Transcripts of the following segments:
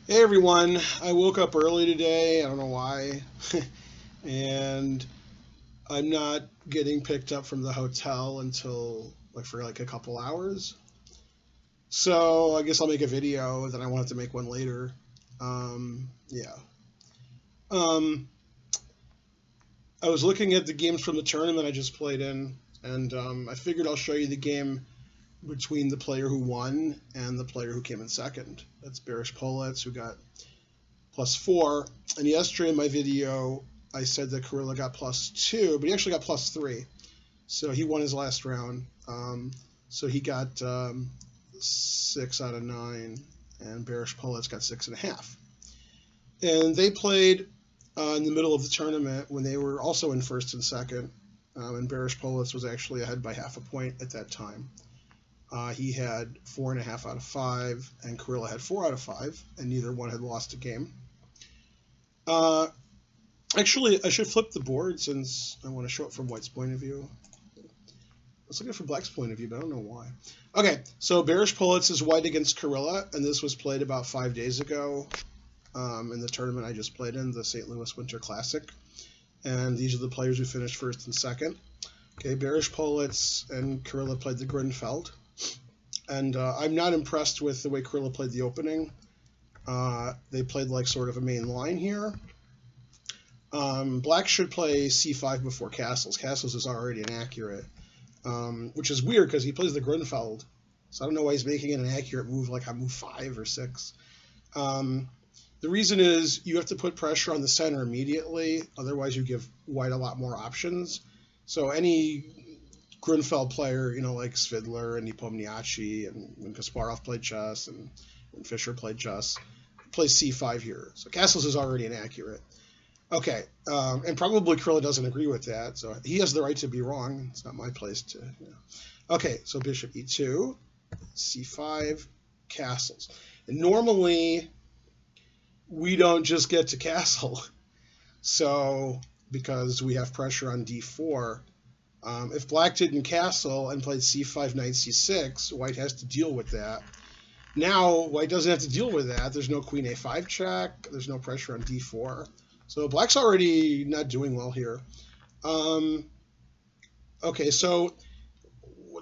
Hey everyone, I woke up early today, I don't know why, and I'm not getting picked up from the hotel until for like a couple hours. So I guess I'll make a video, then I won't have to make one later. Yeah. Um, I was looking at the games from the tournament I just played in, and I figured I'll show you the game between the player who won and the player who came in second. That's Baryshpolets, who got +4. And yesterday in my video, I said that Chirila got +2, but he actually got +3. So he won his last round. So he got 6 out of 9, and Baryshpolets got 6.5. And they played in the middle of the tournament when they were also in first and second. And Baryshpolets was actually ahead by half a point at that time. He had 4.5 out of 5, and Chirila had 4 out of 5, and neither one had lost a game. Uh, Actually, I should flip the board since I want to show it from White's point of view. I was looking for Black's point of view, but I don't know why. Okay, so Baryshpolets is White against Chirila, and this was played about 5 days ago in the tournament I just played in, the St. Louis Winter Classic. And these are the players who finished first and second. Okay, Baryshpolets and Chirila played the Grunfeld. And I'm not impressed with the way Chirila played the opening. They played like sort of a main line here. Black should play c5 before castles. Castles is already inaccurate, which is weird because he plays the Grunfeld. So I don't know why he's making it an accurate move like on move 5 or 6. The reason is you have to put pressure on the center immediately. Otherwise, you give White a lot more options. So any Grunfeld player, like Svidler and Nepomniachtchi and when Kasparov played chess and when Fischer played chess, plays c5 here. So castles is already inaccurate. Okay, and probably Chirila doesn't agree with that, so he has the right to be wrong. It's not my place to. Okay, so bishop e2, c5, castles. And normally, we don't just get to castle. So, because we have pressure on d4, if Black didn't castle and played c5, knight c6, White has to deal with that. Now, White doesn't have to deal with that. There's no queen a5 check. There's no pressure on d4. So Black's already not doing well here. Okay, so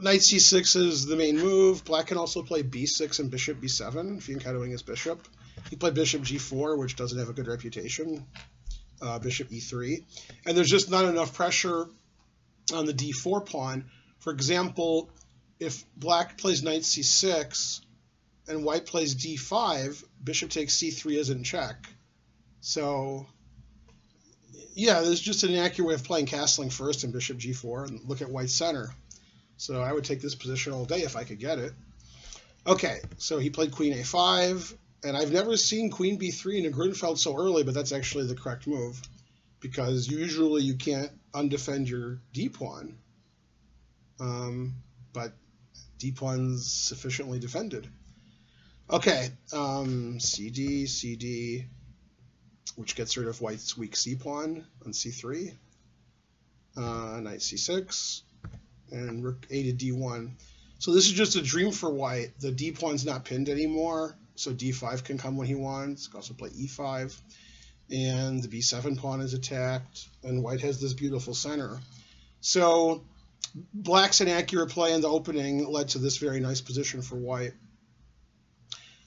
knight c6 is the main move. Black can also play b6 and bishop b7, fianchettoing his bishop. He played bishop g4, which doesn't have a good reputation. Bishop e3. And there's just not enough pressure on the d4 pawn. For example, if Black plays knight c6 and White plays d5, bishop takes c3 isn't check. So yeah, there's just an inaccurate way of playing castling first and bishop g4 and look at White's center. So I would take this position all day if I could get it. Okay, so he played queen a5, and I've never seen queen b3 in a Grunfeld so early, but that's actually the correct move because usually you can't undefend your d-pawn, but d-pawn's sufficiently defended. Okay, cd, cd, which gets rid of White's weak c-pawn on c3, knight c6, and rook a to d1. So this is just a dream for White. The d-pawn's not pinned anymore, so d5 can come when he wants. He can also play e5, and the b7 pawn is attacked, and White has this beautiful center. So Black's inaccurate play in the opening led to this very nice position for White.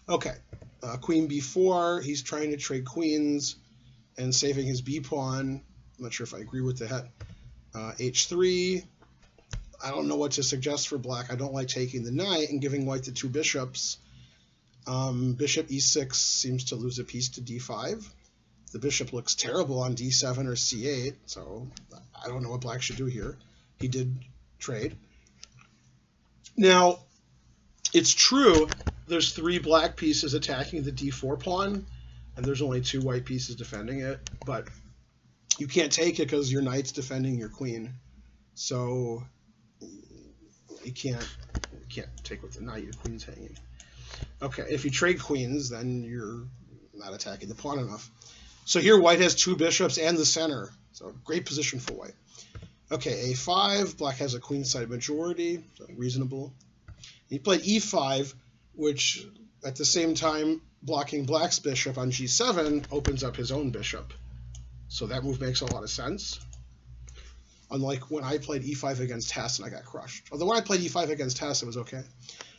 Okay, queen b4, he's trying to trade queens and saving his b-pawn. I'm not sure if I agree with that. h3, I don't know what to suggest for Black. I don't like taking the knight and giving White the 2 bishops. Bishop e6 seems to lose a piece to d5. The bishop looks terrible on d7 or c8, so I don't know what Black should do here. He did trade. Now, it's true there's 3 black pieces attacking the d4 pawn, and there's only 2 white pieces defending it, but you can't take it because your knight's defending your queen. So you can't take with the knight, your queen's hanging. Okay, if you trade queens, then you're not attacking the pawn enough. So here White has 2 bishops and the center, so great position for White. Okay, a5, Black has a queenside majority, so reasonable. He played e5, which At the same time, blocking black's bishop on g7 opens up his own bishop. So that move makes a lot of sense. Unlike when I played e5 against Hess and I got crushed. Although when I played e5 against Hess, it was okay.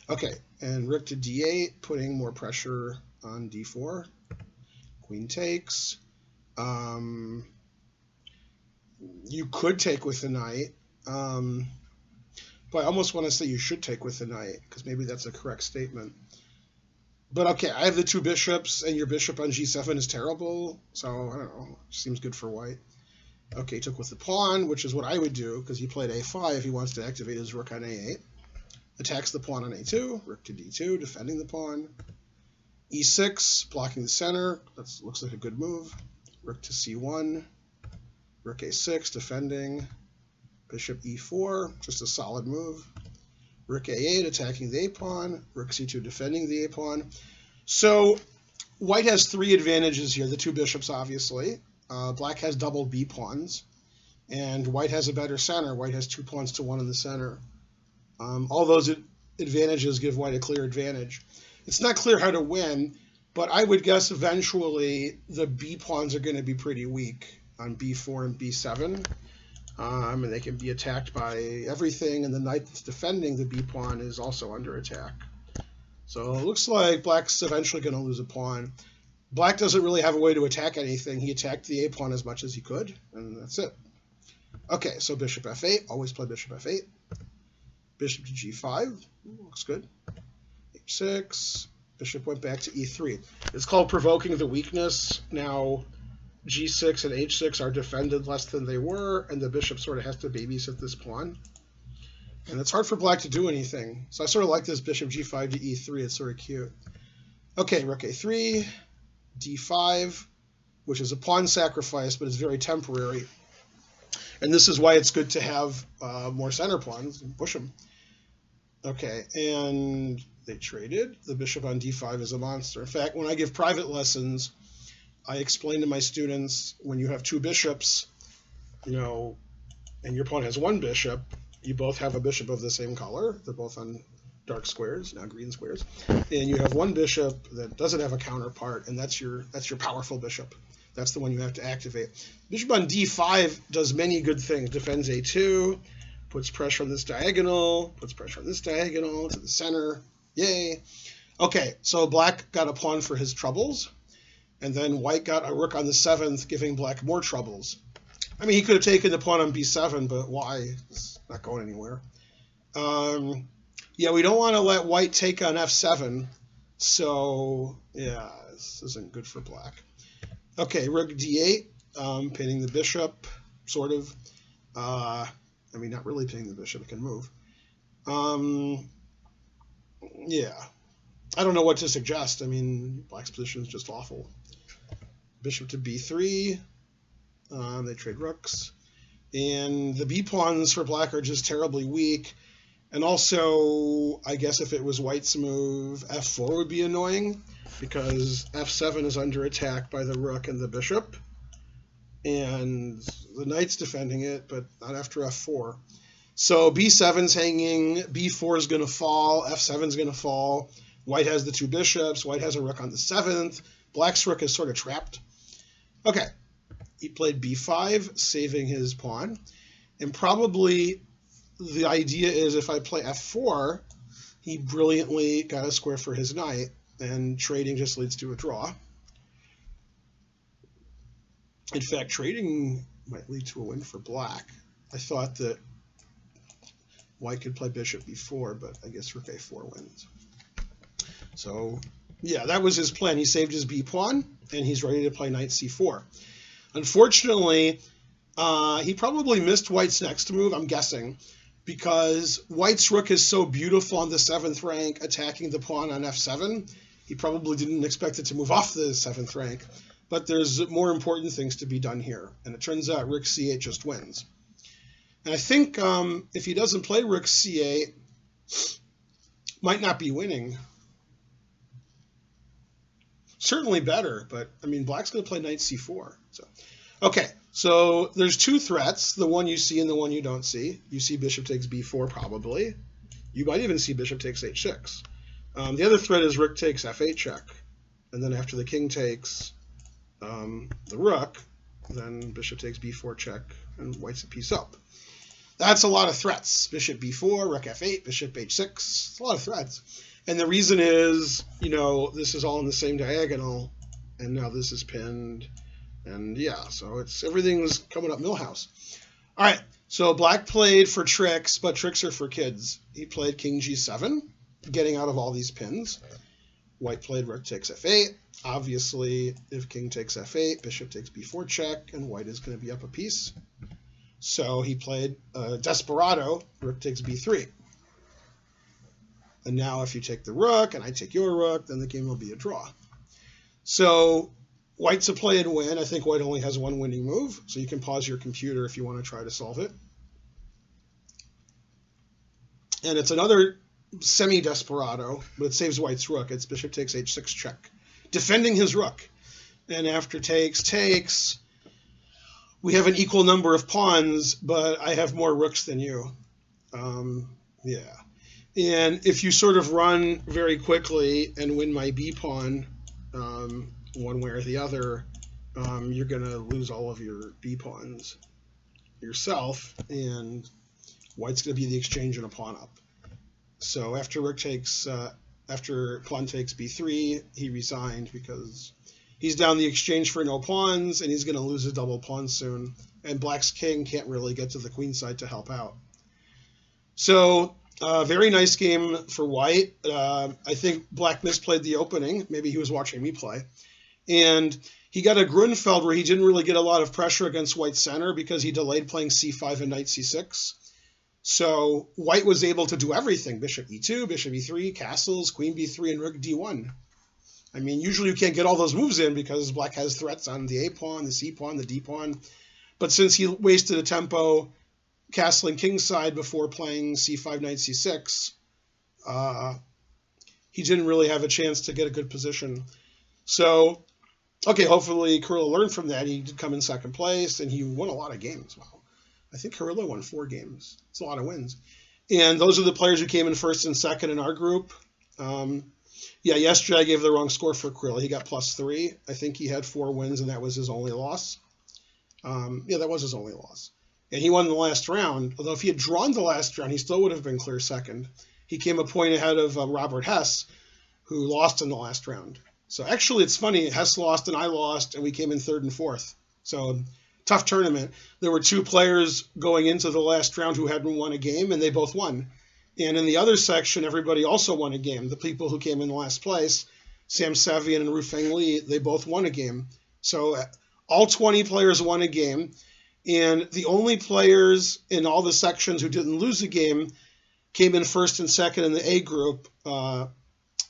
Okay, and rook to d8, putting more pressure on d4. Queen takes. You could take with the knight. But I almost want to say you should take with the knight, because maybe that's a correct statement. But okay, I have the two bishops, and your bishop on g7 is terrible, so I don't know. Seems good for white. Okay, took with the pawn, which is what I would do, because he played a5. He wants to activate his rook on a8. Attacks the pawn on a2, rook to d2, defending the pawn. e6, blocking the center. That looks like a good move. Rook to c1, rook a6, defending. Bishop e4, just a solid move. Rook a8, attacking the a-pawn. Rook c2, defending the a-pawn. So white has three advantages here, the two bishops, obviously. Black has double b-pawns, and white has a better center. White has 2 pawns to 1 in the center. All those advantages give white a clear advantage. It's not clear how to win, but I would guess eventually the b-pawns are going to be pretty weak on b4 and b7. And they can be attacked by everything, and the knight that's defending the b-pawn is also under attack. So it looks like black's eventually going to lose a pawn. Black doesn't really have a way to attack anything. He attacked the a-pawn as much as he could, and that's it. Okay, so bishop f8. Always play bishop f8. Bishop to g5. Looks good. h6. Bishop went back to e3. It's called provoking the weakness. Now, g6 and h6 are defended less than they were, and the bishop sort of has to babysit this pawn. And it's hard for black to do anything. So I sort of like this bishop g5 to e3. It's sort of cute. Okay, rook a3, d5, which is a pawn sacrifice, but it's very temporary. And this is why it's good to have more center pawns and push them. Okay, and they traded. The bishop on d5 is a monster. In fact, when I give private lessons, I explain to my students, when you have two bishops, and your opponent has one bishop, you both have a bishop of the same color. They're both on dark squares, now green squares. And you have one bishop that doesn't have a counterpart, and that's your powerful bishop. That's the one you have to activate. Bishop on d5 does many good things. Defends a2, puts pressure on this diagonal, puts pressure on this diagonal to the center. Yay. Okay, so black got a pawn for his troubles. And then white got a rook on the 7th, giving black more troubles. I mean, he could have taken the pawn on b7, but why? It's not going anywhere. Yeah, we don't want to let white take on f7. So, yeah, this isn't good for black. Okay, rook d8, pinning the bishop, sort of. I mean, not really pinning the bishop, it can move. Yeah, I don't know what to suggest. I mean, black's position is just awful. Bishop to b3, they trade rooks. And the b-pawns for black are just terribly weak. And also, I guess if it was white's move, f4 would be annoying, because f7 is under attack by the rook and the bishop. And the knight's defending it, but not after f4. So b7's hanging, b4 is going to fall, f7's going to fall. White has the two bishops, white has a rook on the 7th. Black's rook is sort of trapped. Okay, he played b5, saving his pawn. And probably the idea is if I play f4, he brilliantly got a square for his knight, and trading just leads to a draw. In fact, trading might lead to a win for black. I thought that white could play bishop b4, but I guess rook a4 wins. So, yeah, that was his plan. He saved his b-pawn, and he's ready to play knight c4. Unfortunately, he probably missed white's next move, I'm guessing, because white's rook is so beautiful on the 7th rank, attacking the pawn on f7. He probably didn't expect it to move off the 7th rank, but there's more important things to be done here. And it turns out rook c8 just wins. And I think if he doesn't play rook c8, might not be winning. Certainly better, but I mean, black's going to play knight c4. So, okay, so there's two threats, the one you see and the one you don't see. You see bishop takes b4 probably. You might even see bishop takes h6. The other threat is rook takes f8 check. And then after the king takes the rook, then bishop takes b4 check, and white's a piece up. That's a lot of threats. Bishop b4, rook f8, bishop h6. It's a lot of threats. And the reason is, this is all in the same diagonal, and now this is pinned. And yeah, so everything's coming up Milhouse. All right, so black played for tricks, but tricks are for kids. He played king g7, getting out of all these pins. White played rook takes f8. Obviously, if king takes f8, bishop takes b4 check, and white is going to be up a piece. So he played desperado, rook takes b3. And now if you take the rook and I take your rook, then the game will be a draw. So white's a play and win. I think white only has one winning move, so you can pause your computer if you want to try to solve it. And it's another semi-desperado, but it saves white's rook. It's bishop takes h6 check, defending his rook. And after takes, we have an equal number of pawns, but I have more rooks than you. Yeah. And if you sort of run very quickly and win my b pawn one way or the other, you're going to lose all of your b pawns yourself, and white's going to be the exchange and a pawn up. So after pawn takes b3, he resigned because he's down the exchange for no pawns, and he's going to lose a double pawn soon. And black's king can't really get to the queen side to help out. So very nice game for white. I think black misplayed the opening. Maybe he was watching me play. And he got a Grunfeld where he didn't really get a lot of pressure against white's center because he delayed playing c5 and knight c6. So white was able to do everything. Bishop e2, bishop e3, castles, queen b3, and rook d1. I mean, usually you can't get all those moves in because black has threats on the a pawn, the c pawn, the d pawn. But since he wasted a tempo castling kingside before playing c5, knight c6, he didn't really have a chance to get a good position. So, okay, hopefully Chirila learned from that. He did come in second place, and he won a lot of games. Wow. I think Chirila won 4 games. It's a lot of wins. And those are the players who came in first and second in our group. Yeah, yesterday I gave the wrong score for Chirila. He got +3. I think he had 4 wins, and that was his only loss. Yeah, that was his only loss. And he won the last round, although if he had drawn the last round, he still would have been clear second. He came a point ahead of Robert Hess, who lost in the last round. So actually, it's funny. Hess lost and I lost, and we came in third and fourth. So tough tournament. There were 2 players going into the last round who hadn't won a game, and they both won. And in the other section, everybody also won a game. The people who came in last place, Sam Savian and Rufeng Li, they both won a game. So all 20 players won a game. And the only players in all the sections who didn't lose a game came in first and second in the A group.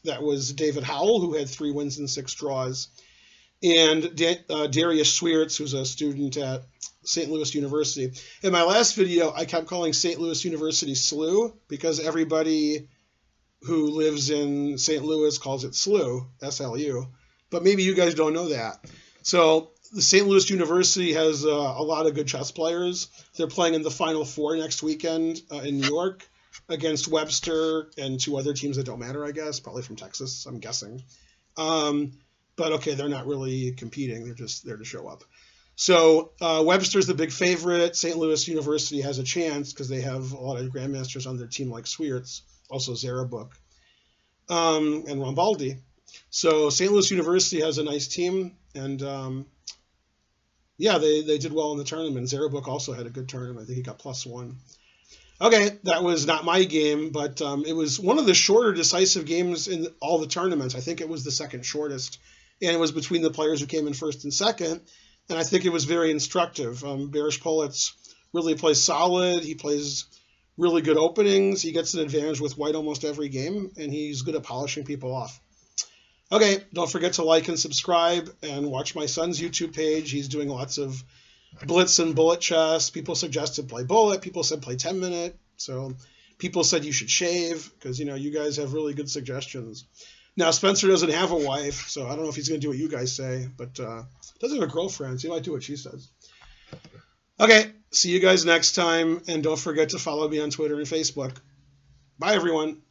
That was David Howell, who had 3 wins and 6 draws. And Darius Swiertz, who's a student at St. Louis University. In my last video, I kept calling St. Louis University SLU because everybody who lives in St. Louis calls it SLU, S-L-U. But maybe you guys don't know that. So the St. Louis University has a lot of good chess players. They're playing in the Final Four next weekend in New York against Webster and 2 other teams that don't matter, I guess, probably from Texas, I'm guessing. But okay, they're not really competing. They're just there to show up. So Webster's the big favorite. St. Louis University has a chance because they have a lot of grandmasters on their team like Swiertz, also Zarabuk, and Rambaldi. So St. Louis University has a nice team, and yeah, they did well in the tournament. Zarabuk also had a good tournament. I think he got +1. Okay, that was not my game, but it was one of the shorter decisive games in all the tournaments. I think it was the second shortest, and it was between the players who came in first and second, and I think it was very instructive. Baryshpolets really plays solid. He plays really good openings. He gets an advantage with white almost every game, and he's good at polishing people off. Okay, don't forget to like and subscribe and watch my son's YouTube page. He's doing lots of blitz and bullet chess. People suggested play bullet. People said play 10-minute. So people said you should shave because, you guys have really good suggestions. Now, Spencer doesn't have a wife, so I don't know if he's going to do what you guys say, but doesn't have a girlfriend, so he might do what she says. Okay, see you guys next time, and don't forget to follow me on Twitter and Facebook. Bye, everyone.